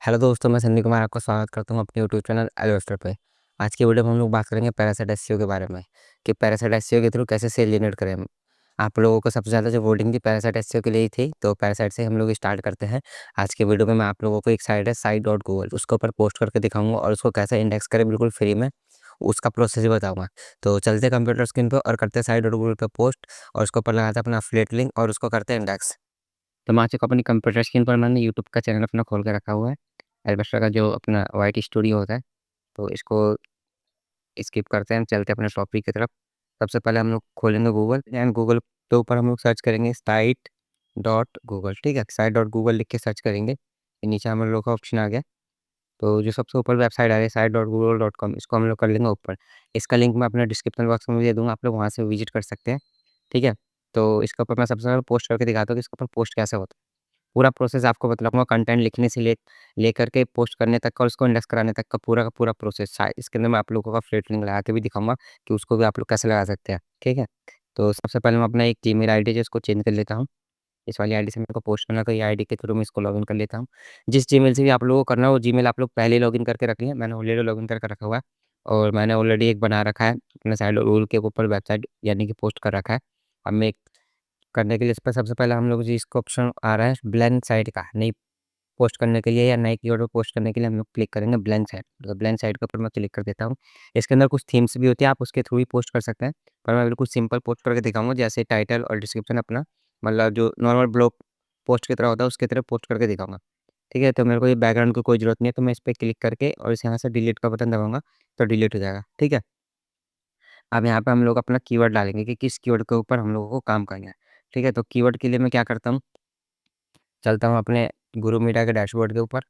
Hello दोस्तों, मैं संदीप कुमार आपका स्वागत करता हूँ अपने यूट्यूब चैनल एल्वेस्टर पे। आज की वीडियो में हम लोग बात करेंगे पैरासाइट एसईओ के बारे में कि पैरासाइट एसईओ के थ्रू कैसे सेल जनरेट करें हम। आप लोगों को सबसे ज़्यादा जो वोटिंग थी पैरासाइट एसईओ के लिए ही थी, तो पैरासाइट से हम लोग स्टार्ट करते हैं। आज के वीडियो में मैं आप लोगों को एक साइट है साइट डॉट गूगल, उसके ऊपर पोस्ट करके दिखाऊंगा और उसको कैसे इंडेक्स करें बिल्कुल फ्री में, उसका प्रोसेस ही बताऊंगा। तो चलते हैं कंप्यूटर स्क्रीन पर और करते हैं साइट डॉट गूगल पर पोस्ट और उसके ऊपर लगाते हैं अपना एफिलिएट लिंक और उसको करते हैं इंडेक्स। तो मैं आज एक अपनी कंप्यूटर स्क्रीन पर मैंने यूट्यूब का चैनल अपना खोल के रखा हुआ है। एल्वेस्टर का जो अपना वाइट स्टूडियो होता है, तो इसको स्किप करते हैं, हम चलते हैं अपने टॉपिक की तरफ। सबसे पहले हम लोग खोलेंगे गूगल एंड गूगल के ऊपर हम लोग सर्च करेंगे साइट डॉट गूगल। ठीक है, साइट डॉट गूगल लिख के सर्च करेंगे, फिर नीचे हम लोग का ऑप्शन आ गया। तो जो सबसे ऊपर वेबसाइट आ रही है site dot Google dot com, इसको हम लोग कर लेंगे ऊपर। इसका लिंक मैं अपने डिस्क्रिप्शन बॉक्स में भी दे दूँगा, आप लोग वहाँ से विजिट कर सकते हैं। ठीक है, तो इसके ऊपर मैं सबसे पहले पोस्ट करके दिखाता हूँ कि इसके ऊपर पोस्ट कैसे होता है। पूरा प्रोसेस आपको बतलाऊँगा, कंटेंट लिखने से लेकर के पोस्ट करने तक का और उसको इंडेक्स कराने तक का पूरा प्रोसेस इसके अंदर मैं आप लोगों का फ्लेट लिंक लगा के भी दिखाऊँगा कि उसको भी आप लोग कैसे लगा सकते हैं। ठीक है? तो सबसे पहले मैं अपना एक जीमेल आईडी जो इसको चेंज कर लेता हूँ। इस वाली आईडी से मेरे को पोस्ट करना है, तो ये आईडी के थ्रू मैं इसको लॉगिन कर लेता हूँ। जिस जीमेल से भी आप लोगों को करना है वो जीमेल आप लोग पहले ही लॉगिन करके रख लिया। मैंने ऑलरेडी लॉगिन करके रखा हुआ है और मैंने ऑलरेडी एक बना रखा है अपने साइड रूल के ऊपर वेबसाइट यानी कि पोस्ट कर रखा है। अब मैं एक करने के लिए इस पर सबसे पहले हम लोग जी इसका ऑप्शन आ रहा है ब्लैंक साइट का, नई पोस्ट करने के लिए या नए कीवर्ड पे पोस्ट करने के लिए हम लोग क्लिक करेंगे ब्लैंक साइट। तो ब्लैंक साइट के ऊपर मैं क्लिक कर देता हूँ। इसके अंदर कुछ थीम्स भी होती है, आप उसके थ्रू भी पोस्ट कर सकते हैं, पर मैं बिल्कुल सिंपल पोस्ट करके दिखाऊंगा, जैसे टाइटल और डिस्क्रिप्शन अपना मतलब जो नॉर्मल ब्लॉग पोस्ट की तरह होता है उसकी तरह पोस्ट करके दिखाऊंगा। ठीक है, तो मेरे को ये बैकग्राउंड की कोई ज़रूरत नहीं है, तो मैं इस पर क्लिक करके और इस यहाँ से डिलीट का बटन दबाऊंगा तो डिलीट हो जाएगा। ठीक है, अब यहाँ पे हम लोग अपना कीवर्ड डालेंगे कि किस कीवर्ड के ऊपर हम लोगों को काम करना है। ठीक है, तो कीवर्ड के लिए मैं क्या करता हूँ, चलता हूँ अपने गुरु मीडिया के डैशबोर्ड के ऊपर।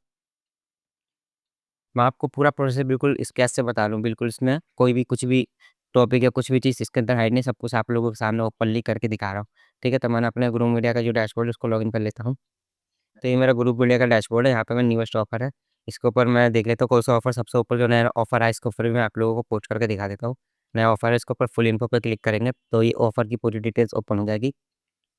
मैं आपको पूरा प्रोसेस बिल्कुल स्केच से बता रहा हूँ, बिल्कुल इसमें कोई भी कुछ भी टॉपिक या कुछ भी चीज़ इसके अंदर हाइड नहीं, सब कुछ आप लोगों के सामने ओपनली करके दिखा रहा हूँ। ठीक है, तो मैंने अपने ग्रुप मीडिया का जो डैशबोर्ड है उसको लॉगिन कर लेता हूँ। तो ये मेरा ग्रुप मीडिया का डैशबोर्ड है, यहाँ पे मैं न्यूएस्ट ऑफर है, इसके ऊपर मैं देख लेता हूँ कौन सा ऑफर सबसे ऊपर जो नया ऑफर है, इसके ऊपर भी मैं आप लोगों को पोस्ट करके दिखा देता हूँ। नया ऑफर है, इसके ऊपर फुल इन्फो पे क्लिक करेंगे तो ये ऑफर की पूरी डिटेल्स ओपन हो जाएगी।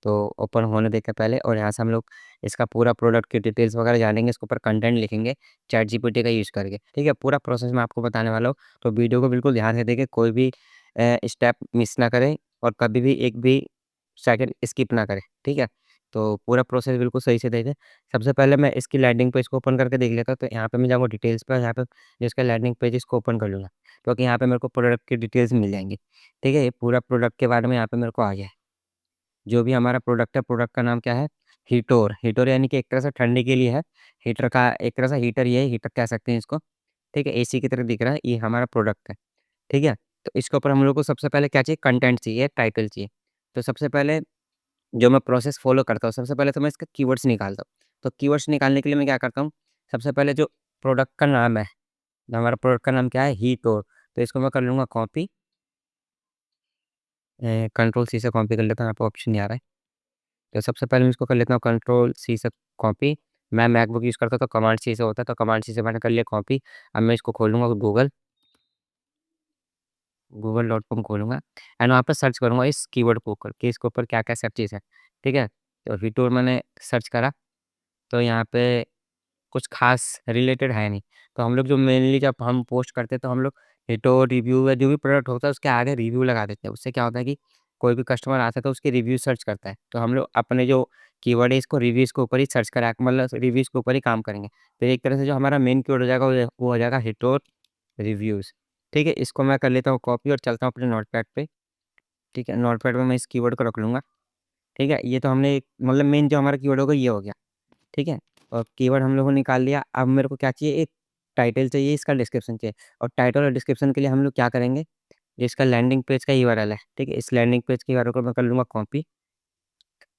तो ओपन होने देकर पहले और यहाँ से हम लोग इसका पूरा प्रोडक्ट की डिटेल्स वगैरह जानेंगे, इसके ऊपर कंटेंट लिखेंगे चैट जीपीटी का यूज़ करके। ठीक है, पूरा प्रोसेस मैं आपको बताने वाला हूँ, तो वीडियो को बिल्कुल ध्यान से देखें, कोई भी स्टेप मिस ना करें और कभी भी एक भी सेकंड स्किप ना करें। ठीक है, तो पूरा प्रोसेस बिल्कुल सही से देखें। सबसे पहले मैं इसकी लैंडिंग पेज को ओपन करके देख लेता हूँ, तो यहाँ पे मैं जाऊँगा डिटेल्स पर, यहाँ पे जिसका लैंडिंग पेज इसको ओपन कर लूँगा, क्योंकि यहाँ पे मेरे को प्रोडक्ट की डिटेल्स मिल जाएंगी। ठीक है, ये पूरा प्रोडक्ट के बारे में यहाँ पे मेरे को आ गया है। जो भी हमारा प्रोडक्ट है, प्रोडक्ट का नाम क्या है, हीटर। हीटर यानी कि एक तरह से ठंडी के लिए है, हीटर का एक तरह से हीटर, ये हीटर कह सकते हैं इसको। ठीक है, एसी की तरह दिख रहा है, ये हमारा प्रोडक्ट है। ठीक है, तो इसके ऊपर हम लोग को सबसे पहले क्या चाहिए, कंटेंट चाहिए, टाइटल चाहिए। तो सबसे पहले जो मैं प्रोसेस फॉलो करता हूँ, सबसे पहले तो मैं इसका कीवर्ड्स निकालता हूँ। तो कीवर्ड्स निकालने के लिए मैं क्या करता हूँ, सबसे पहले जो प्रोडक्ट का नाम है, हमारा प्रोडक्ट का नाम क्या है, हीटर, तो इसको मैं कर लूँगा कॉपी, कंट्रोल सी से कॉपी कर लेता हूँ, यहाँ पे ऑप्शन नहीं आ रहा है। तो सबसे पहले मैं इसको कर लेता हूँ कंट्रोल सी से कॉपी। मैं मैकबुक यूज़ करता हूँ तो कमांड सी से होता है, तो कमांड सी से मैंने कर लिया कॉपी। अब मैं इसको खोलूँगा गूगल.com खोलूँगा एंड वहाँ पे सर्च करूँगा इस कीवर्ड को ऊपर कि इसके ऊपर क्या-क्या सब चीज़ है। ठीक है? तो वीटूर मैंने सर्च करा, तो यहाँ पे कुछ ख़ास रिलेटेड है नहीं। तो हम लोग जो मेनली जब हम पोस्ट करते हैं तो हम लोग हिटो रिव्यू या जो भी प्रोडक्ट होता है उसके आगे रिव्यू लगा देते हैं। उससे क्या होता है कि कोई भी कस्टमर आता है तो उसके रिव्यू सर्च करता है। तो हम लोग अपने जो कीवर्ड है इसको रिव्यूज़ के ऊपर ही सर्च करा मतलब रिव्यूज़ के ऊपर ही काम करेंगे। तो एक तरह से जो हमारा मेन कीवर्ड हो जाएगा वो हो जाएगा हिटो रिव्यूज़। ठीक है? इसको मैं कर लेता हूँ कॉपी और चलता हूँ अपने नोटपैड पे। ठीक है? नोटपैड में मैं इस कीवर्ड को रख लूँगा। ठीक है? ये तो हमने मतलब मेन जो हमारा कीवर्ड होगा ये हो गया। ठीक है? और कीवर्ड हम लोगों ने निकाल लिया। अब मेरे को क्या चाहिए, एक टाइटल चाहिए, इसका डिस्क्रिप्शन चाहिए और टाइटल और डिस्क्रिप्शन के लिए हम लोग क्या करेंगे, जो इसका लैंडिंग पेज का यूआरएल है, ठीक है? इस लैंडिंग पेज के यूआरएल को मैं कर लूँगा कॉपी,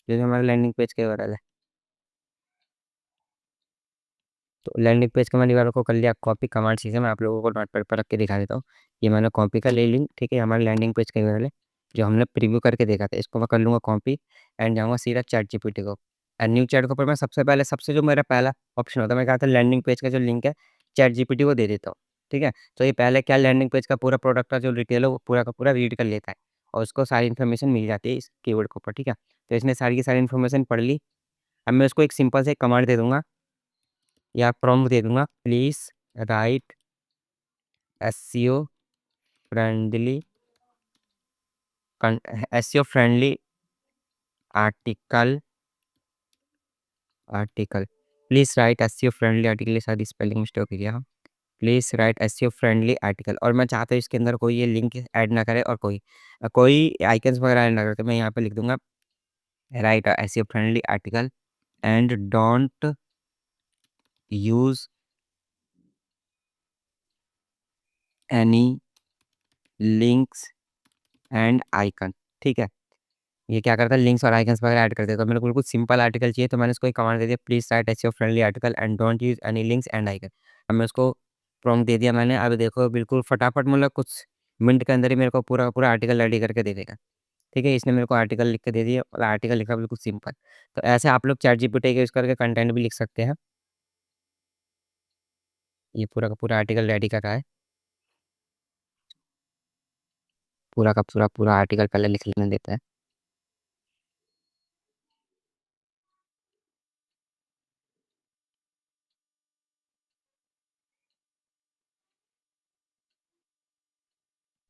जो जो हमारा लैंडिंग पेज का यूआरएल है। तो लैंडिंग पेज का मैंने यूआरएल को कर लिया कॉपी, कमांड सी से मैं आप लोगों को नोटपैड पर रख के दिखा देता हूँ। ये मैंने कॉपी का ले लिंक, ठीक है? हमारा लैंडिंग पेज का यूआरएल है, जो हमने प्रीव्यू करके देखा था। इसको मैं कर लूँगा कॉपी एंड जाऊँगा सीधा चैटजीपीटी को। एंड न्यू चैट के ऊपर मैं सबसे पहले सबसे जो मेरा पहला ऑप्शन होता है, मैं कहा था लैंडिंग पेज का जो लिंक है, चैटजीपीटी को दे देता हूँ। ठीक है? तो ये पहले क्या लैंडिंग पेज का पूरा प्रोडक्ट का जो डिटेल है वो पूरा का पूरा रीड कर लेता है और उसको सारी इन्फॉर्मेशन मिल जाती है इस कीवर्ड के ऊपर। ठीक है? तो इसने सारी की सारी इन्फॉर्मेशन पढ़ ली। अब मैं उसको एक सिंपल से कमांड दे दूँगा, या प्रॉम्प्ट दे दूंगा, please right SEO friendly SEO friendly article article please right SEO friendly article, ये सारी स्पेलिंग मिस्टेक हो गया। Please right SEO friendly article, और मैं चाहता हूँ इसके अंदर कोई ये लिंक ऐड ना करे और कोई आइकन्स वगैरह ऐड ना करे, तो मैं यहाँ पे लिख दूंगा right SEO friendly article and don't use any links and icon. ठीक है, ये क्या करता है, लिंक्स और आइकन्स वगैरह ऐड कर देता है। तो मेरे को बिल्कुल सिंपल आर्टिकल चाहिए, तो मैंने इसको एक कमांड दे दिया, please right SEO friendly article and don't use any links and icon. अब मैं उसको प्रॉम्प्ट दे दिया मैंने, अब देखो बिल्कुल फटाफट, मतलब कुछ मिनट के अंदर ही मेरे को पूरा पूरा आर्टिकल रेडी करके दे देगा। ठीक है, इसने मेरे को आर्टिकल लिख के दे दिया और आर्टिकल लिखा बिल्कुल सिंपल। तो ऐसे आप लोग चैट जीपीटी का यूज़ करके कंटेंट भी लिख सकते हैं। ये पूरा का पूरा आर्टिकल रेडी कर रहा है, पूरा का पूरा पूरा आर्टिकल पहले लिख लेने देता है।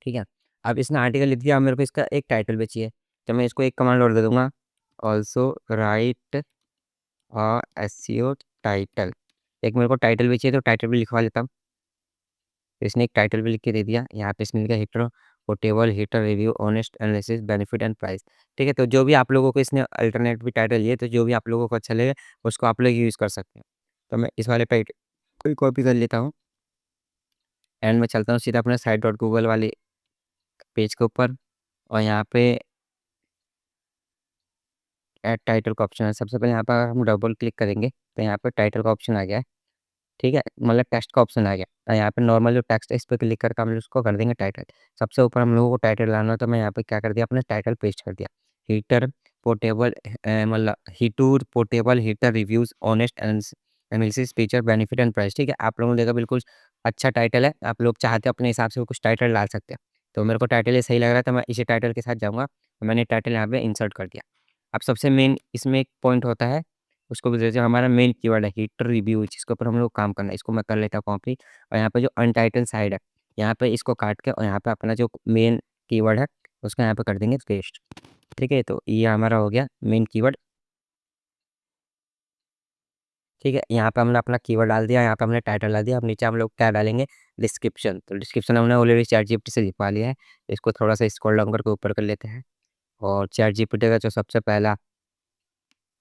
ठीक है, अब इसने आर्टिकल लिख दिया, अब मेरे को इसका एक टाइटल भी चाहिए, तो मैं इसको एक कमांड और दे दूंगा, ऑल्सो राइट एसईओ टाइटल। एक मेरे को टाइटल भी चाहिए, तो टाइटल भी लिखवा लेता हूँ। तो इसने एक टाइटल भी लिख के दे दिया, यहाँ पे इसने लिखा heater portable heater review honest analysis benefit and price. ठीक है, तो जो भी आप लोगों को इसने अल्टरनेट भी टाइटल लिए, तो जो भी आप लोगों को अच्छा लगे उसको आप लोग यूज़ कर सकते हैं। तो मैं इस वाले टाइटल को कॉपी कर लेता हूँ एंड मैं चलता हूँ सीधा अपने साइट डॉट गूगल वाले पेज के ऊपर, और यहाँ पे ऐड टाइटल का ऑप्शन है। सबसे पहले यहाँ पर हम डबल क्लिक करेंगे तो यहाँ पर टाइटल का ऑप्शन आ गया है। ठीक है, मतलब टेक्स्ट का ऑप्शन आ गया, और यहाँ पे नॉर्मल जो टेक्स्ट है इस पर क्लिक करके हम लोग उसको कर देंगे टाइटल। सबसे ऊपर हम लोगों को टाइटल लाना है, तो मैं यहाँ पे क्या कर दिया, अपने टाइटल पेस्ट कर दिया, हीटर पोर्टेबल, मतलब Heatur portable heater reviews honest analysis feature benefit and price. ठीक है, आप लोगों ने देखा बिल्कुल अच्छा टाइटल है, आप लोग चाहते हैं अपने हिसाब से कुछ टाइटल डाल सकते हैं। तो मेरे को टाइटल ये सही लग रहा है, तो मैं इसी टाइटल के साथ जाऊँगा, मैंने टाइटल यहाँ पे इंसर्ट कर दिया। अब सबसे मेन इसमें एक पॉइंट होता है, उसको भी जैसे हमारा मेन कीवर्ड है हीटर रिव्यू, जिसके ऊपर हम लोग काम करना है, इसको मैं कर लेता हूँ कॉपी, और यहाँ पे जो अनटाइटल साइड है, यहाँ पे इसको काट के और यहाँ पे अपना जो मेन कीवर्ड है उसका यहाँ पे कर देंगे पेस्ट। ठीक है, तो ये हमारा हो गया मेन कीवर्ड। ठीक है, यहाँ पे हमने अपना कीवर्ड डाल दिया, यहाँ पे हमने टाइटल डाल दिया। अब नीचे हम लोग क्या डालेंगे, डिस्क्रिप्शन। तो डिस्क्रिप्शन हमने ऑलरेडी चैट जीपीटी से लिखवा लिया है, इसको थोड़ा सा स्क्रॉल डाउन करके ऊपर कर लेते हैं, और चैट जीपीटी का जो सबसे पहला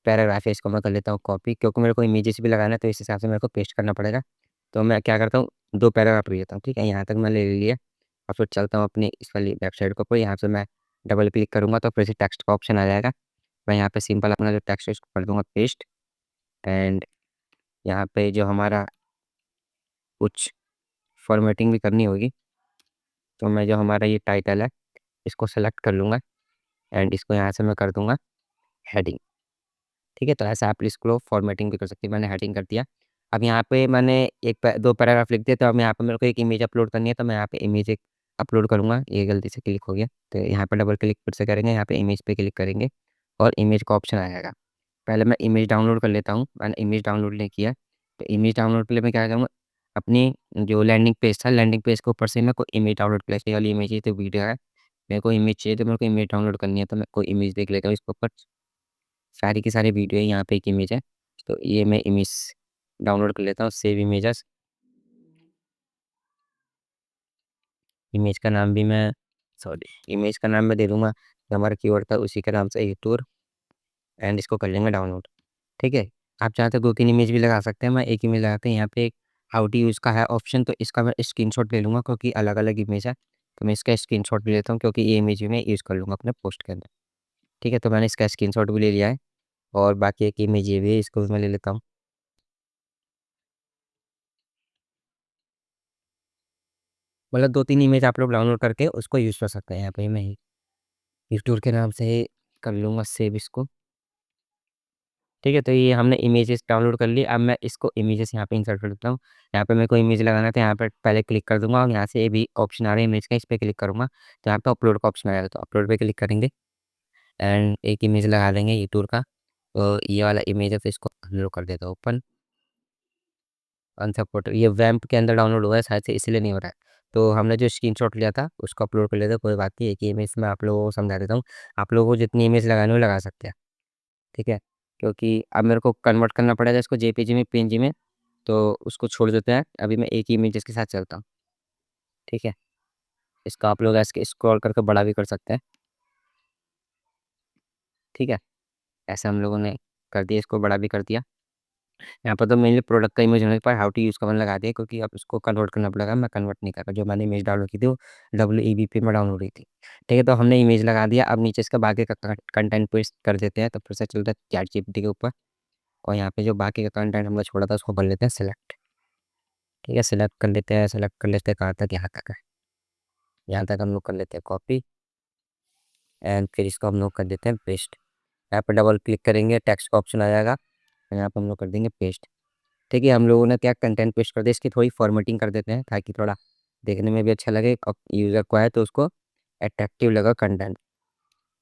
पैराग्राफ है इसको मैं कर लेता हूँ कॉपी, क्योंकि मेरे को इमेजेस भी लगाना है, तो इस हिसाब से मेरे को पेस्ट करना पड़ेगा। तो मैं क्या करता हूँ, दो पैराग्राफ ले लेता हूँ। ठीक है, यहाँ तक मैं ले लिया, और फिर चलता हूँ अपनी इस वाली वेबसाइट के ऊपर, यहाँ से मैं डबल क्लिक करूँगा तो फिर से टेक्स्ट का ऑप्शन आ जाएगा। मैं यहाँ पे सिंपल अपना जो टेक्स्ट है इसको कर दूँगा पेस्ट, एंड यहाँ पे जो हमारा कुछ फॉर्मेटिंग भी करनी होगी, तो मैं जो हमारा ये टाइटल है इसको सेलेक्ट कर लूँगा, एंड इसको यहाँ से मैं कर दूँगा हेडिंग। ठीक है, तो ऐसा आप इसको फॉर्मेटिंग भी कर सकते हैं, मैंने हेडिंग कर दिया। अब यहाँ पे मैंने दो पैराग्राफ लिख दिया, तो अब यहाँ पे मेरे को एक इमेज अपलोड करनी है, तो मैं यहाँ पे इमेज एक अपलोड करूँगा। ये गलती से क्लिक हो गया, तो यहाँ पे डबल क्लिक फिर से करेंगे, यहाँ पे इमेज पे क्लिक करेंगे और इमेज का ऑप्शन आएगा। पहले मैं इमेज डाउनलोड कर लेता हूँ, मैंने इमेज डाउनलोड नहीं किया, तो इमेज डाउनलोड के लिए मैं क्या करूँगा, अपनी जो लैंडिंग पेज था, लैंडिंग पेज के ऊपर से मैं कोई इमेज डाउनलोड कर लेती, वाली इमेज है तो वीडियो है, मेरे को इमेज चाहिए, तो मेरे को इमेज डाउनलोड करनी है, तो मैं कोई इमेज देख लेता हूँ इसके ऊपर। सारी की सारी वीडियो है, यहाँ पे एक इमेज है, तो ये मैं इमेज डाउनलोड कर लेता हूँ, सेव इमेजेस। इमेज का नाम भी मैं सॉरी इमेज का नाम मैं दे दूँगा, जो हमारा कीवर्ड था उसी के नाम से ये टूर, एंड इसको कर लेंगे डाउनलोड। ठीक है, आप चाहते हो 2-3 इमेज भी लगा सकते हैं, मैं एक इमेज लगाते हैं। यहाँ पे एक हाउ टू यूज़ का है ऑप्शन, तो इसका मैं स्क्रीनशॉट ले लूँगा, क्योंकि अलग-अलग इमेज है, तो मैं इसका स्क्रीनशॉट भी लेता हूँ, क्योंकि ये इमेज भी मैं यूज़ कर लूँगा अपने पोस्ट के अंदर। ठीक है, तो मैंने इसका स्क्रीनशॉट भी ले लिया है, और बाकी एक इमेज ये भी है, इसको भी मैं ले लेता हूँ। मतलब 2-3 इमेज आप लोग डाउनलोड करके उसको यूज़ कर सकते हैं। यहाँ पे मैं यूट्यूब के नाम से कर लूँगा सेव इसको। ठीक है, तो ये हमने इमेजेस डाउनलोड कर ली, अब मैं इसको इमेजेस यहाँ पे इंसर्ट कर देता हूँ। यहाँ पे मेरे को इमेज लगाना है, तो यहाँ पे पहले क्लिक कर दूँगा, और यहाँ से ये भी ऑप्शन आ रहा है इमेज का, इस पे क्लिक करूँगा, तो यहाँ पे अपलोड का ऑप्शन आएगा, तो अपलोड पे क्लिक करेंगे एंड एक इमेज लगा देंगे यूट्यूब का। तो ये वाला इमेज है, तो इसको अपलोड कर देता हूँ ओपन। अनसपोर्टेड, ये वैम्प के अंदर डाउनलोड हुआ है शायद से, इसलिए नहीं हो रहा है। तो हमने जो स्क्रीनशॉट लिया था उसको अपलोड कर लेते हैं, कोई बात नहीं। एक ही इमेज में आप लोगों को समझा देता हूँ, आप लोगों को जितनी इमेज लगानी हो लगा सकते हैं, ठीक है। क्योंकि अब मेरे को कन्वर्ट करना पड़ेगा इसको जेपीजी में, पीएनजी में, तो उसको छोड़ देते हैं। अभी मैं एक ही इमेज के साथ चलता हूँ, ठीक है। इसको आप लोग ऐसे स्क्रॉल करके बड़ा भी कर सकते हैं, ठीक है। ऐसे हम लोगों ने कर दिया, इसको बड़ा भी कर दिया। यहाँ पर तो मेनली प्रोडक्ट का इमेज होने पर हाउ टू यूज़ का मैंने लगा दिया, क्योंकि अब इसको कन्वर्ट करना पड़ेगा। मैं कन्वर्ट नहीं कर रहा, जो मैंने इमेज डाउनलोड की थी वो WEBP में डाउनलोड हुई थी, ठीक है। तो हमने इमेज लगा दिया, अब नीचे इसका बाकी का कंटेंट पेस्ट कर देते हैं। तो फिर से चलते हैं ChatGPT के ऊपर, और यहाँ पे जो बाकी का कंटेंट हमने छोड़ा था उसको कर लेते हैं सिलेक्ट, ठीक है। सिलेक्ट कर लेते हैं, सेलेक्ट कर लेते हैं, कहाँ तक, यहाँ तक है। यहाँ तक हम लोग कर लेते हैं कॉपी, एंड फिर इसको हम लोग कर देते हैं पेस्ट। यहाँ पर डबल क्लिक करेंगे, टेक्स्ट का ऑप्शन आ जाएगा, यहाँ पर हम लोग कर देंगे पेस्ट, ठीक है। हम लोगों ने क्या कंटेंट पेस्ट कर दिया, इसकी थोड़ी फॉर्मेटिंग कर देते हैं ताकि थोड़ा देखने में भी अच्छा लगे और यूज़र को आए तो उसको अट्रैक्टिव लगा कंटेंट,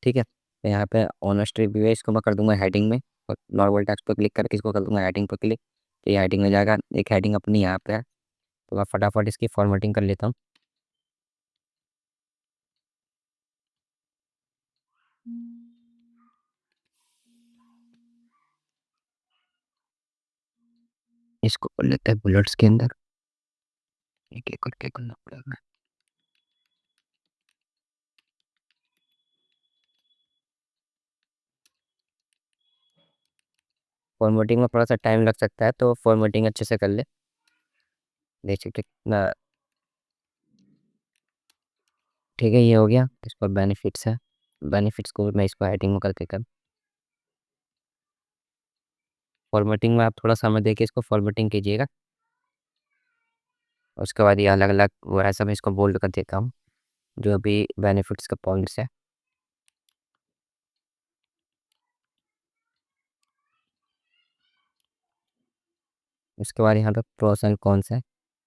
ठीक है। तो यहाँ पे ऑनेस्ट रिव्यू है, इसको मैं कर दूंगा हेडिंग में, और नॉर्मल टेक्स्ट पर क्लिक करके इसको कर दूंगा हेडिंग पर क्लिक, तो ये हेडिंग में जाएगा। एक हेडिंग अपनी यहाँ पे है, तो मैं फटाफट इसकी फॉर्मेटिंग कर लेता हूँ। इसको कर लेते हैं बुलेट्स के अंदर, एक एक करके करना पड़ेगा। फॉर्मेटिंग में थोड़ा सा टाइम लग सकता है, तो फॉर्मेटिंग अच्छे से कर ले। देख सकते कितना, ठीक है। ये हो गया। इस पर बेनिफिट्स है, बेनिफिट्स को मैं इसको हेडिंग में करके कर, फॉर्मेटिंग में आप थोड़ा समय देके इसको फॉर्मेटिंग कीजिएगा। उसके बाद ये अलग अलग वो ऐसा मैं इसको बोल्ड कर देता हूँ, जो भी बेनिफिट्स का पॉइंट्स है। उसके बाद यहाँ पे प्रोस एंड कॉन्स है,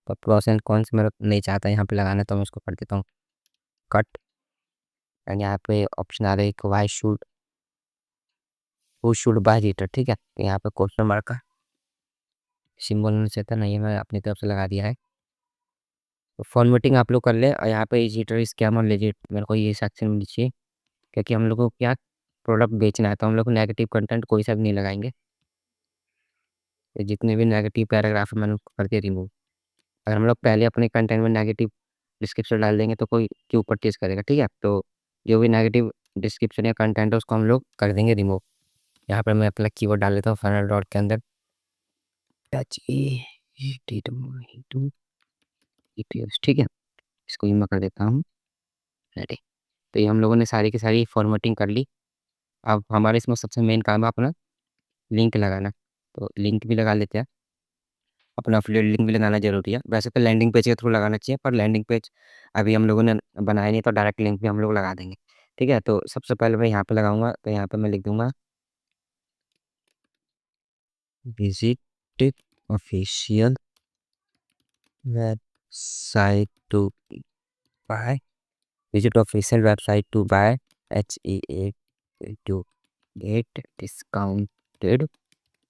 पर प्रोस एंड कॉन्स मेरा नहीं चाहता यहाँ पे लगाना, तो मैं उसको कर देता हूँ कट। एंड यहाँ पे ऑप्शन आ रहा है why should, who should buy reader, ठीक है। तो यहाँ पे क्वेश्चन मार्क का सिंबल होना चाहिए था, नहीं मैं अपनी तरफ से लगा दिया है। तो फॉर्मेटिंग आप लोग कर ले, और यहाँ पे ईजिटर स्कैम और लेजिट मेरे को ये सेक्शन में लीजिए, क्योंकि हम लोग को क्या प्रोडक्ट बेचना है, तो हम लोग नेगेटिव कंटेंट कोई सा भी नहीं लगाएंगे। ये जितने भी नेगेटिव पैराग्राफ है मैंने उनको कर दिया रिमूव। अगर हम लोग पहले अपने कंटेंट में नेगेटिव डिस्क्रिप्शन डाल देंगे तो कोई क्यों परचेज करेगा, ठीक है। तो जो भी नेगेटिव डिस्क्रिप्शन या कंटेंट है उसको हम लोग कर देंगे रिमूव। यहाँ पर मैं अपना कीवर्ड डाल देता हूँ फाइनल डॉट के अंदर, ठीक है। इसको भी मैं कर देता हूँ रेडी। तो ये हम लोगों ने सारी की सारी फॉर्मेटिंग कर ली। अब हमारे इसमें सबसे मेन काम है अपना लिंक लगाना, तो लिंक भी लगा लेते हैं। अपना अफिलिएट लिंक भी लगाना ज़रूरी है, वैसे तो लैंडिंग पेज के थ्रू लगाना चाहिए, पर लैंडिंग पेज अभी हम लोगों ने बनाया नहीं, तो डायरेक्ट लिंक भी हम लोग लगा देंगे, ठीक है। तो सबसे पहले मैं यहाँ पे लगाऊंगा, तो यहाँ पे मैं लिख दूंगा visit official website to buy, visit official website to buy HEA to get discounted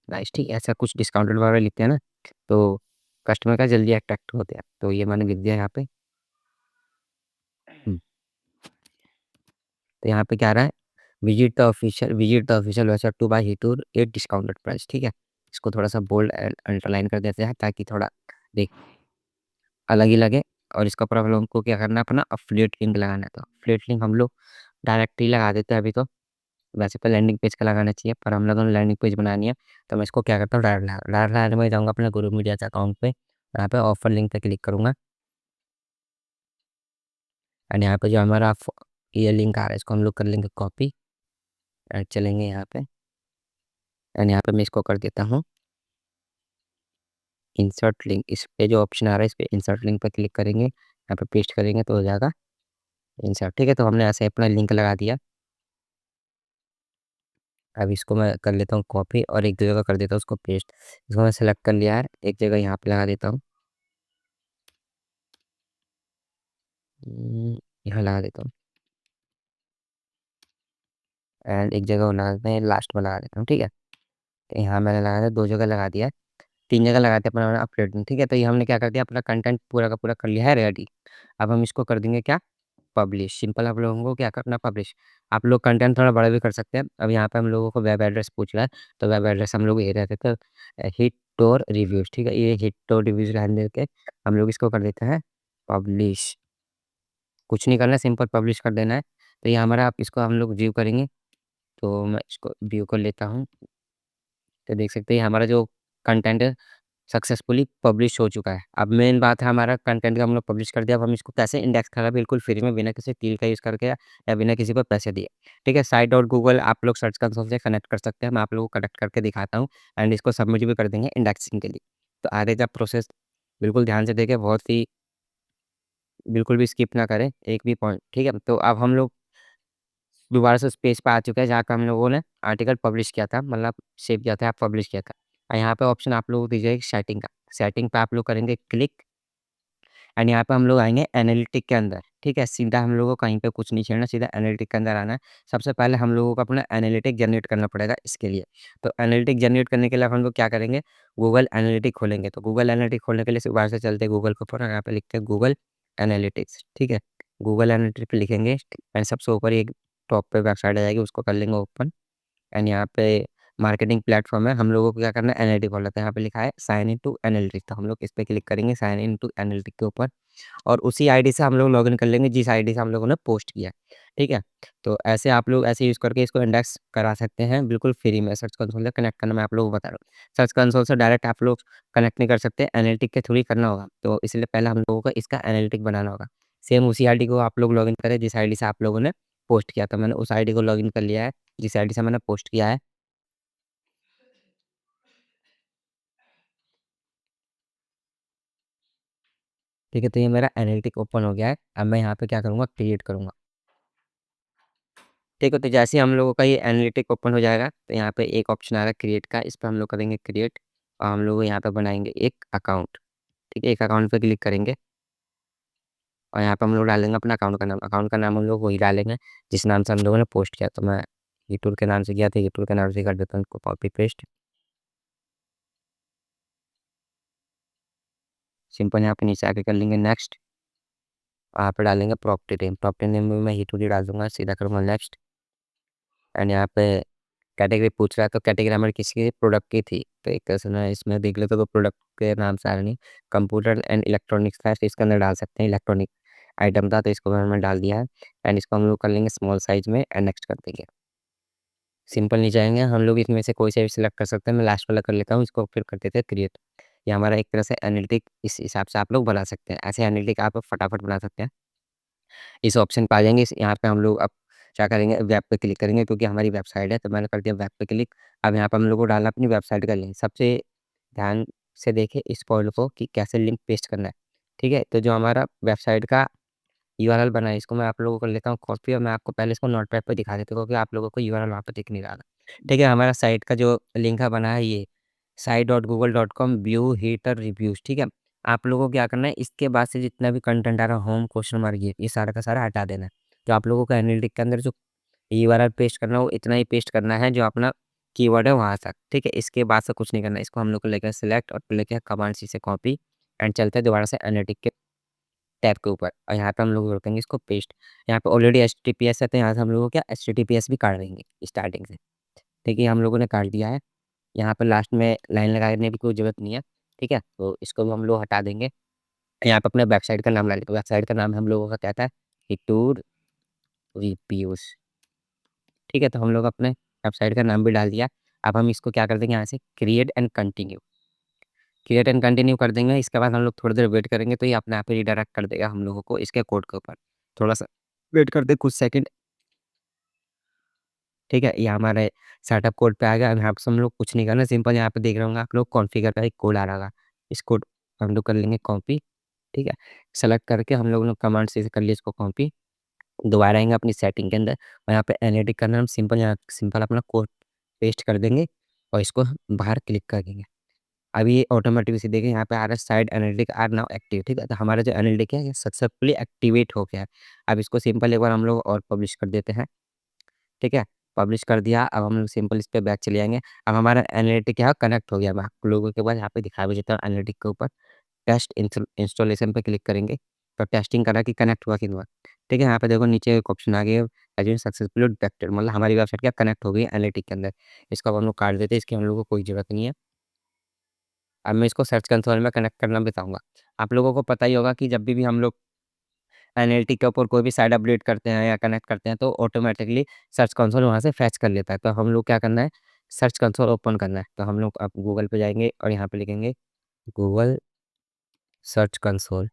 price, ठीक है। ऐसा कुछ डिस्काउंटेड वगैरह लिखते हैं ना, तो कस्टमर का जल्दी अट्रैक्ट होते हैं। तो ये मैंने लिख दिया यहाँ पे। तो यहाँ पे क्या आ रहा है, visit the official website to buy Heatur at discounted price, ठीक है। इसको थोड़ा सा बोल्ड अंडरलाइन कर देते हैं ताकि थोड़ा देख अलग ही लगे। और इसका ऊपर हम लोगों को क्या करना है, अपना अफिलिएट लिंक लगाना है। तो अफिलिएट लिंक हम लोग डायरेक्ट ही लगा देते हैं अभी तो, वैसे तो लैंडिंग पेज का लगाना चाहिए, पर हम लोगों ने लैंडिंग पेज बनानी है। तो मैं इसको क्या करता हूँ, डायरेक्ट डायरेक्ट में जाऊँगा अपने गुरु मीडिया के अकाउंट पे, यहाँ पे ऑफर लिंक पे क्लिक करूँगा, एंड यहाँ पे जो हमारा ये लिंक आ रहा है इसको हम लोग कर लेंगे कॉपी, एंड चलेंगे यहाँ पे, एंड यहाँ पे मैं इसको कर देता हूँ इंसर्ट लिंक। इस पे जो ऑप्शन आ रहा है इस पे इंसर्ट लिंक पर क्लिक करेंगे, यहाँ पे पेस्ट करेंगे तो हो जाएगा इंसर्ट, ठीक है। तो हमने ऐसे अपना लिंक लगा दिया। अब इसको मैं कर लेता हूँ कॉपी, और एक दो जगह कर देता हूँ उसको पेस्ट। इसको मैं सेलेक्ट कर लिया है, एक जगह यहाँ पे लगा देता हूँ, यहाँ लगा देता हूँ, एंड एक जगह लगा देते हैं, लास्ट में लगा देता हूँ, ठीक है। तो यहाँ मैंने लगा दिया, दो जगह लगा दिया है, 3 जगह लगाते हैं अपना अपडेटिंग, ठीक है? तो ये हमने क्या कर दिया, अपना कंटेंट पूरा का पूरा कर लिया है रेडी। अब हम इसको कर देंगे क्या, पब्लिश। सिंपल आप लोगों को क्या करना, पब्लिश। आप लोग कंटेंट थोड़ा बड़ा भी कर सकते हैं। अब यहाँ पे हम लोगों को वेब एड्रेस पूछ रहा है, तो वेब एड्रेस हम लोग ये रहते थे, हिट और रिव्यूज़, ठीक है? ये हिट और रिव्यूज़ रहने देके हम लोग इसको कर देते हैं पब्लिश। कुछ नहीं करना है, सिंपल पब्लिश कर देना है। तो ये हमारा, आप इसको हम लोग व्यू करेंगे, तो मैं इसको व्यू कर लेता हूँ। तो देख सकते हैं हमारा जो कंटेंट है सक्सेसफुली पब्लिश हो चुका है। अब मेन बात है, हमारा कंटेंट का हम लोग पब्लिश कर दिया। अब हम इसको कैसे इंडेक्स करें, बिल्कुल फ्री में, बिना किसी टूल का यूज़ करके या बिना किसी को पैसे दिए, ठीक है? साइट डॉट गूगल आप लोग सर्च कंसोल से कनेक्ट कर सकते हैं। मैं आप लोगों को कनेक्ट करके दिखाता हूँ एंड इसको सबमिट भी कर देंगे इंडेक्सिंग के लिए। तो आगे का प्रोसेस बिल्कुल ध्यान से देखें, बहुत ही बिल्कुल भी स्किप ना करें एक भी पॉइंट, ठीक है? तो अब हम लोग दोबारा से उस पेज पे आ चुके हैं जहाँ पे हम लोगों ने आर्टिकल पब्लिश किया था, मतलब सेव किया था, पब्लिश किया था। यहाँ पे ऑप्शन आप लोगों को दीजिएगा सेटिंग का। सेटिंग पे आप लोग करेंगे क्लिक एंड यहाँ पे हम लोग आएँगे एनालिटिक के अंदर, ठीक है? सीधा हम लोगों को कहीं पे कुछ नहीं छेड़ना, सीधा एनालिटिक के अंदर आना है। सबसे पहले हम लोगों को अपना एनालिटिक जनरेट करना पड़ेगा इसके लिए। तो एनालिटिक जनरेट करने के लिए अब हम लोग क्या करेंगे, गूगल एनालिटिक खोलेंगे। तो गूगल एनालिटिक खोलने के लिए दोबारा से चलते हैं गूगल के ऊपर और यहाँ पे लिखते हैं गूगल एनालिटिक्स, ठीक है? गूगल एनालिटिक पे लिखेंगे एंड सबसे ऊपर एक टॉप पे वेबसाइट आ जाएगी, उसको कर लेंगे ओपन एंड यहाँ पे मार्केटिंग प्लेटफॉर्म है। हम लोगों को क्या करना है, एनालिटिक खोलना है। तो यहाँ पे लिखा है साइन इन टू एनालिटिक्स, तो हम लोग इस पे क्लिक करेंगे साइन इन टू एनालिटिक के ऊपर और उसी आईडी से हम लोग लॉगिन कर लेंगे जिस आईडी से हम लोगों ने पोस्ट किया है, ठीक है? तो ऐसे आप लोग ऐसे यूज़ करके इसको इंडेक्स करा सकते हैं बिल्कुल फ्री में। सर्च कंसोल से कनेक्ट करना मैं आप लोगों को बता रहा हूँ। सर्च कंसोल से डायरेक्ट आप लोग कनेक्ट नहीं कर सकते, एनालिटिक के थ्रू ही करना होगा। तो इसलिए पहले हम लोगों को इसका एनालिटिक बनाना होगा। सेम उसी आईडी को आप लोग लॉगिन करें जिस आईडी से आप लोगों ने पोस्ट किया था। मैंने उस आईडी को लॉगिन कर लिया है जिस आईडी से मैंने पोस्ट किया है। ठीक है, तो ये मेरा एनालिटिक ओपन हो गया है। अब मैं यहाँ पे क्या करूँगा, क्रिएट करूँगा। ठीक है, तो जैसे ही हम लोगों का ये एनालिटिक ओपन हो जाएगा, तो यहाँ पे एक ऑप्शन आ रहा है क्रिएट का, इस पे हम लोग करेंगे क्रिएट और हम लोग यहाँ पे बनाएँगे एक अकाउंट। ठीक है, एक अकाउंट पे क्लिक करेंगे और यहाँ पे हम लोग डालेंगे अपना अकाउंट का नाम। अकाउंट का नाम हम लोग वही डालेंगे जिस नाम से हम लोगों ने पोस्ट किया। तो मैं यूट्यूब के नाम से किया था, यूट्यूब के नाम से कर देता हूँ इसको कॉपी पेस्ट। सिंपल यहाँ पे नीचे आके कर लेंगे नेक्स्ट। वहाँ पे डालेंगे प्रॉपर्टी नेम। प्रॉपर्टी नेम में मैं यूट्यूब ही डाल दूँगा, सीधा करूँगा नेक्स्ट एंड यहाँ पे कैटेगरी पूछ रहा है, तो कैटेगरी हमारी किसी प्रोडक्ट की थी। तो एक तरह से ना इसमें देख लेते तो प्रोडक्ट के नाम से आ रहा नहीं, कंप्यूटर एंड इलेक्ट्रॉनिक्स था, तो इसके अंदर डाल सकते हैं इलेक्ट्रॉनिक आइटम था, तो इसको मैंने डाल दिया है एंड इसको हम लोग कर लेंगे स्मॉल साइज में एंड नेक्स्ट कर देंगे। सिंपल नीचे आएँगे, हम लोग इसमें से कोई सा भी सिलेक्ट कर सकते हैं। मैं लास्ट वाला कर लेता हूँ, इसको फिर कर देते हैं क्रिएट। ये हमारा एक तरह से एनालिटिक इस हिसाब से आप लोग बना सकते हैं। ऐसे एनालिटिक आप फटाफट बना सकते हैं। इस ऑप्शन पे आ जाएँगे, इस यहाँ पे हम लोग अब क्या करेंगे, वेब पे क्लिक करेंगे क्योंकि हमारी वेबसाइट है, तो मैंने कर दिया वेब पे क्लिक। अब यहाँ पे हम लोग को डालना अपनी वेबसाइट का लिंक। सबसे ध्यान से देखें इस पॉइंट को कि कैसे लिंक पेस्ट करना है, ठीक है? तो जो हमारा वेबसाइट का यूआरएल बना है, इसको मैं आप लोगों को लेता हूँ कॉपी और मैं आपको पहले इसको नोटपैड पे दिखा देता हूँ क्योंकि आप लोगों को यूआरएल वहाँ पे दिख नहीं रहा था। ठीक है, हमारा साइट का जो लिंक है बना है ये site.google.com व्यू हीटर रिव्यूज़, ठीक है? आप लोगों को क्या करना है, इसके बाद से जितना भी कंटेंट आ रहा है होम क्वेश्चन मार्क ये सारा का सारा हटा देना है। तो आप लोगों को एनालिटिक के अंदर जो यूआरएल पेस्ट करना है वो इतना ही पेस्ट करना है जो अपना कीवर्ड है वहाँ तक, ठीक है? इसके बाद से कुछ नहीं करना है। इसको हम लोग को लेकर सिलेक्ट और फिर लेके कमांड सी से कॉपी एंड चलते हैं दोबारा से एनालिटिक के टैब के ऊपर और यहाँ पे हम लोग रखेंगे इसको पेस्ट। यहाँ पे ऑलरेडी एचटीटीपीएस है, तो यहाँ से हम लोगों को क्या एचटीटीपीएस भी काट देंगे स्टार्टिंग से। ठीक है, हम लोगों ने काट दिया है। यहाँ पे लास्ट में लाइन लगाने की कोई ज़रूरत नहीं है, ठीक है? तो इसको भी हम लोग हटा देंगे। यहाँ पे अपने वेबसाइट का नाम डालेंगे। वेबसाइट का नाम हम लोगों का क्या था, हिटूर रिव्यूज़, ठीक है? तो हम लोग अपने वेबसाइट का नाम भी डाल दिया। अब हम इसको क्या कर देंगे, यहाँ से create and continue. Create and continue कर देंगे, इसके बाद हम लोग थोड़ी देर वेट करेंगे तो ये अपने आप ही रिडायरेक्ट कर देगा हम लोगों को इसके कोड के ऊपर। थोड़ा-सा वेट करते कुछ सेकंड, ठीक है? ये हमारे सेटअप कोड पे आ गया। अब यहाँ पे हम लोग कुछ नहीं करना, सिंपल यहाँ पे देख रहे होंगे आप लोग कॉन्फ़िगर का एक कोड आ रहा होगा। इस कोड को हम लोग कर लेंगे कॉपी, ठीक है? सेलेक्ट करके हम लोग ने कमांड से कर लिया इसको कॉपी। दोबारा आएँगे अपनी सेटिंग के अंदर और यहाँ पे एडिट करना हम सिंपल यहाँ सिंपल अपना कोड पेस्ट कर देंगे और इसको बाहर क्लिक कर देंगे। अब ये ऑटोमेटिक से देखिए यहाँ पे आ रहा है site analytic are now active, ठीक है? तो हमारा जो एनालिटिक है ये सक्सेसफुली एक्टिवेट हो गया है। अब इसको सिंपल एक बार हम लोग और पब्लिश कर देते हैं, ठीक है? पब्लिश कर दिया। अब हम लोग सिंपल इस पे बैक चले जाएँगे। अब हमारा एनालिटिक यहाँ कनेक्ट हो गया। मैं आप लोगों के पास यहाँ पे दिखा भी देता हूँ एनालिटिक के ऊपर। टेस्ट इंस्टॉलेशन पे क्लिक करेंगे, तो टेस्टिंग करा कि कनेक्ट हुआ कि नहीं हुआ। ठीक है, यहाँ पे देखो नीचे एक ऑप्शन आ गया एज़ बीन सक्सेसफुली डिटेक्टेड, मतलब हमारी वेबसाइट क्या कनेक्ट हो गई एनालिटिक के अंदर। इसको अब हम लोग काट देते हैं, इसकी हम लोगों को कोई ज़रूरत नहीं है। अब मैं इसको सर्च कंसोल में कनेक्ट करना बताऊँगा। आप लोगों को पता ही होगा कि जब भी हम लोग एनालिटिक के ऊपर कोई भी साइट अपडेट करते हैं या कनेक्ट करते हैं, तो ऑटोमैटिकली सर्च कंसोल वहाँ से फेच कर लेता है। तो हम लोग क्या करना है, सर्च कंसोल ओपन करना है। तो हम लोग अब गूगल पे जाएँगे और यहाँ पे लिखेंगे गूगल सर्च कंसोल।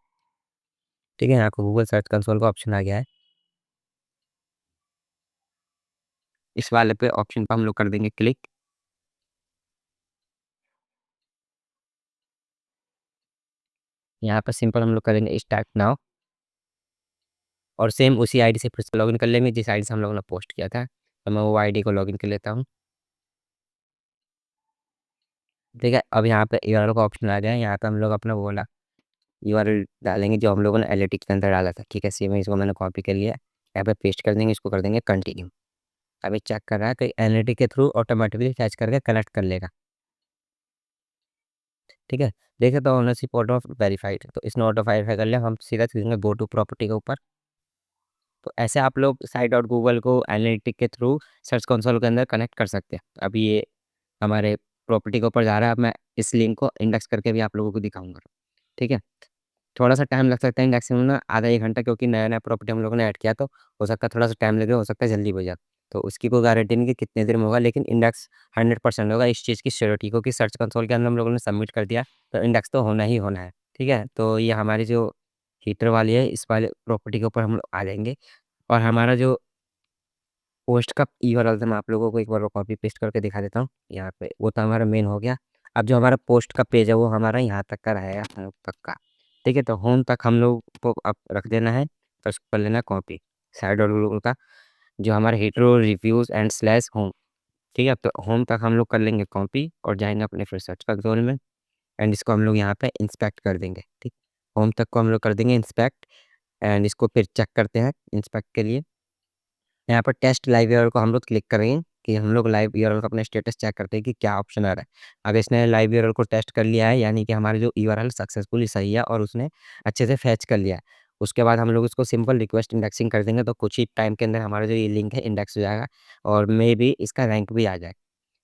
ठीक है, यहाँ पे गूगल सर्च कंसोल का ऑप्शन आ गया है। इस वाले पे ऑप्शन पे हम लोग कर देंगे क्लिक। यहाँ पे सिंपल हम लोग करेंगे स्टार्ट नाउ और सेम उसी आईडी से फिर से लॉगिन कर लेंगे जिस आईडी से हम लोगों ने पोस्ट किया था। तो मैं वो आईडी को लॉगिन कर लेता हूँ। ठीक है, अब यहाँ पे यूआरएल का ऑप्शन आ गया है। यहाँ पे हम लोग अपना वो वाला यूआरएल डालेंगे जो हम लोगों ने एनालिटिक्स के अंदर डाला था। ठीक है, सेम इसको मैंने कॉपी कर लिया। यहाँ पे पेस्ट कर देंगे, इसको कर देंगे कंटिन्यू। अभी चेक कर रहा है कि एनालिटिक के थ्रू ऑटोमेटिकली फैच करके कनेक्ट कर लेगा। ठीक है, देखे तो ओनरशिप ऑटो वेरीफाइड, तो इसने ऑटो वेरीफाई कर लिया। हम सीधा सीधे गो टू प्रॉपर्टी के ऊपर। तो ऐसे आप लोग साइट डॉट गूगल को एनालिटिक के थ्रू सर्च कंसोल के अंदर कनेक्ट कर सकते हैं। अभी ये हमारे प्रॉपर्टी के ऊपर जा रहा है। अब मैं इस लिंक को इंडेक्स करके भी आप लोगों को दिखाऊंगा। ठीक है, थोड़ा-सा टाइम लग सकता है इंडेक्सिंग में ना, आधा 1 घंटा, क्योंकि नया-नया प्रॉपर्टी हम लोगों ने ऐड किया, तो हो सकता है थोड़ा-सा टाइम लगे, हो सकता है जल्दी हो जाए। तो उसकी कोई गारंटी नहीं कि कितने देर में होगा, लेकिन इंडेक्स 100% होगा। इस चीज़ की श्योरिटी, क्योंकि सर्च कंसोल के अंदर हम लोगों ने सबमिट कर दिया, तो इंडेक्स तो होना ही होना है। ठीक है, तो ये हमारी जो हीटर वाली है, इस वाले प्रॉपर्टी के ऊपर हम लोग आ जाएँगे और हमारा जो पोस्ट का यूआरएल था, मैं आप लोगों को एक बार वो कॉपी पेस्ट करके दिखा देता हूँ। यहाँ पे वो तो हमारा मेन हो गया। अब जो हमारा पोस्ट का पेज है वो हमारा यहाँ तक का रहेगा, होम तक का। ठीक है, तो होम तक हम लोग को अब रख देना है, तो उसको कर लेना है कॉपी साइड और गूगल का, जो हमारा हीटरो रिव्यूज़ एंड स्लैश होम। ठीक है, तो होम तक हम लोग कर लेंगे कॉपी और जाएँगे अपने फिर सर्च कंसोल में एंड इसको हम लोग यहाँ पे इंस्पेक्ट कर देंगे। ठीक, होम तक को हम लोग कर देंगे इंस्पेक्ट एंड इसको फिर चेक करते हैं इंस्पेक्ट के लिए। यहाँ पर टेस्ट लाइव यूआरएल को हम लोग क्लिक करेंगे कि हम लोग लाइव यूआरएल का अपना स्टेटस चेक करते हैं कि क्या ऑप्शन आ रहा है। अगर इसने लाइव यूआरएल को टेस्ट कर लिया है, यानी कि हमारा जो यूआरएल सक्सेसफुली सही है और उसने अच्छे से फैच कर लिया है। उसके बाद हम लोग इसको सिंपल रिक्वेस्ट इंडेक्सिंग कर देंगे, तो कुछ ही टाइम के अंदर हमारा जो ये लिंक है इंडेक्स हो जाएगा और मे बी इसका रैंक भी आ जाए।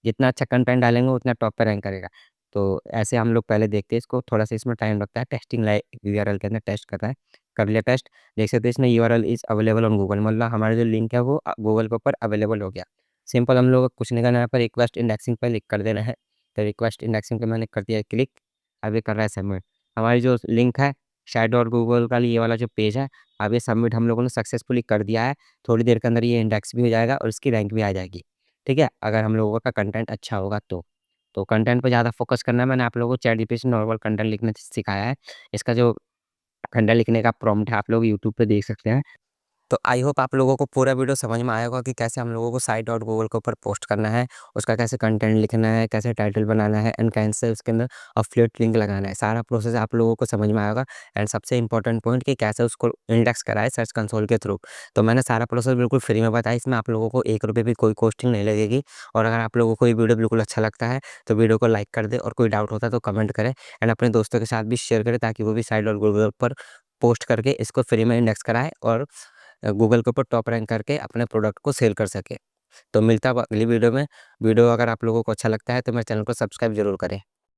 जितना अच्छा कंटेंट डालेंगे उतना टॉप पे रैंक करेगा। तो ऐसे हम लोग पहले देखते हैं इसको, थोड़ा-सा इसमें टाइम लगता है, टेस्टिंग यूआरएल के अंदर टेस्ट कर रहा है। कर लिया टेस्ट, देख सकते हैं इसमें URL is available on Google, मतलब हमारा जो लिंक है वो गूगल के ऊपर अवेलेबल हो गया। सिंपल हम लोग को कुछ नहीं करना है, यहाँ पर रिक्वेस्ट इंडेक्सिंग पे क्लिक कर देना है। तो रिक्वेस्ट इंडेक्सिंग पे मैंने कर दिया है क्लिक, अब ये कर रहा है सबमिट। हमारी जो लिंक है शायद और गूगल का ये वाला जो पेज है, अब ये सबमिट हम लोगों ने सक्सेसफुली कर दिया है। थोड़ी देर के अंदर ये इंडेक्स भी हो जाएगा और इसकी रैंक भी आ जाएगी। ठीक है? अगर हम लोगों का कंटेंट अच्छा होगा तो। तो कंटेंट पे ज़्यादा फ़ोकस करना है, मैंने आप लोगों को चैटजीपीटी से नॉर्मल कंटेंट लिखना सिखाया है। इसका जो कंटेंट लिखने का प्रॉम्प्ट है आप लोग यूट्यूब पे देख सकते हैं। तो आई होप आप लोगों को पूरा वीडियो समझ में आया होगा कि कैसे हम लोगों को साइट डॉट गूगल के ऊपर पोस्ट करना है, उसका कैसे कंटेंट लिखना है, कैसे टाइटल बनाना है एंड कैसे उसके अंदर एफिलिएट लिंक लगाना है। सारा प्रोसेस आप लोगों को समझ में आया होगा एंड सबसे इंपॉर्टेंट पॉइंट कि कैसे उसको इंडेक्स कराए सर्च कंसोल के थ्रू। तो मैंने सारा प्रोसेस बिल्कुल फ्री में बताया, इसमें आप लोगों को ₹1 भी कोई कॉस्टिंग नहीं लगेगी। और अगर आप लोगों को ये वीडियो बिल्कुल अच्छा लगता है, तो वीडियो को लाइक कर दें और कोई डाउट होता है तो कमेंट करें एंड अपने दोस्तों के साथ भी शेयर करें ताकि वो भी साइट डॉट गूगल पर पोस्ट करके इसको फ्री में इंडेक्स कराएँ और गूगल के ऊपर टॉप रैंक करके अपने प्रोडक्ट को सेल कर सके। तो मिलता है अब अगली वीडियो में। वीडियो अगर आप लोगों को अच्छा लगता है तो मेरे चैनल को सब्सक्राइब ज़रूर करें।